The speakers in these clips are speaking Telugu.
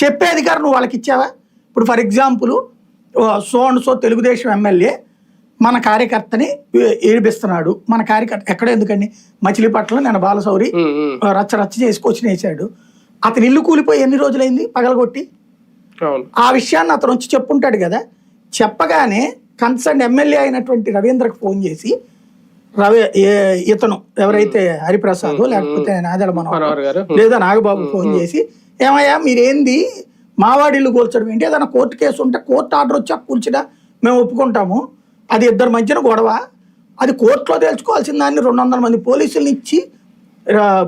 చెప్పే అధికారం నువ్వు వాళ్ళకి ఇచ్చావా? ఇప్పుడు for example so and so Telugu Desam MLA మన కార్యకర్తని ఏడిపిస్తున్నాడు. మన కార్యకర్త ఎక్కడ ఎందుకండి మచిలీపట్నంలో నేను బాలశౌరి రచ్చ చేసి క్వశ్చన్ వేసాడు. అతని ఇల్లు కూలిపోయి ఎన్ని రోజులైంది పగలగొట్టి? ఆ విషయాన్ని అతను వచ్చి చెప్పుంటాడు కదా. చెప్పగానే కన్సర్న్ ఎమ్మెల్యే అయినటువంటి రవీంద్రకు ఫోన్ చేసి ఇతను ఎవరైతే హరిప్రసాద్ లేకపోతే నాదెళ్ల మనోహర్ లేదా నాగబాబు ఫోన్ చేసి ఏమయ్యా మీరేంది మావాడి ఇల్లు కూల్చడం ఏంటి? ఏదైనా కోర్టు కేసు ఉంటే కోర్టు ఆర్డర్ వచ్చా కూల్చినా మేము ఒప్పుకుంటాము. అది ఇద్దరు మధ్యన గొడవ, అది కోర్టులో తేల్చుకోవాల్సిన దాన్ని 200 మంది పోలీసులను ఇచ్చి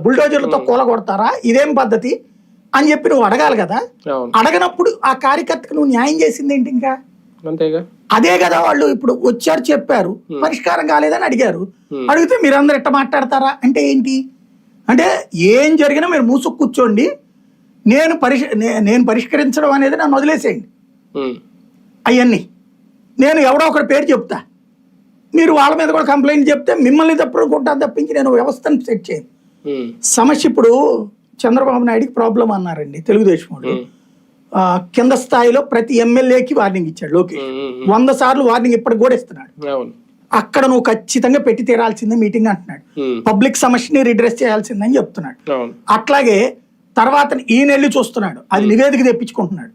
బుల్డోజర్లతో కూలగొడతారా? ఇదేం పద్ధతి అని చెప్పి నువ్వు అడగాలి కదా. అడగనప్పుడు ఆ కార్యకర్తకు నువ్వు న్యాయం చేసింది ఏంటి? ఇంకా అదే కదా వాళ్ళు ఇప్పుడు వచ్చారు చెప్పారు పరిష్కారం కాలేదని అడిగారు. అడిగితే మీరందరూ ఎట్ట మాట్లాడతారా అంటే ఏంటి అంటే ఏం జరిగినా మీరు మూసుకు కూర్చోండి, నేను పరిష్కరించడం అనేది నన్ను వదిలేసేయండి. అవన్నీ నేను ఎవడో ఒకటి పేరు చెప్తా, మీరు వాళ్ళ మీద కూడా కంప్లైంట్ చెప్తే మిమ్మల్ని తప్పుకుంటాను తప్పించి నేను వ్యవస్థను సెట్ చేయను. సమస్య ఇప్పుడు చంద్రబాబు నాయుడికి ప్రాబ్లం అన్నారండి తెలుగుదేశం వాళ్ళు. కింద స్థాయిలో ప్రతి ఎమ్మెల్యేకి వార్నింగ్ ఇచ్చాడు లోకేష్. 100 సార్లు వార్నింగ్ ఇప్పటికి కూడా ఇస్తున్నాడు. అక్కడ నువ్వు ఖచ్చితంగా పెట్టి తీరాల్సిందే మీటింగ్ అంటున్నాడు. పబ్లిక్ సమస్యని రిడ్రెస్ చేయాల్సిందని చెప్తున్నాడు. అట్లాగే తర్వాత ఈ నెల్లి చూస్తున్నాడు, అది నివేదిక తెప్పించుకుంటున్నాడు.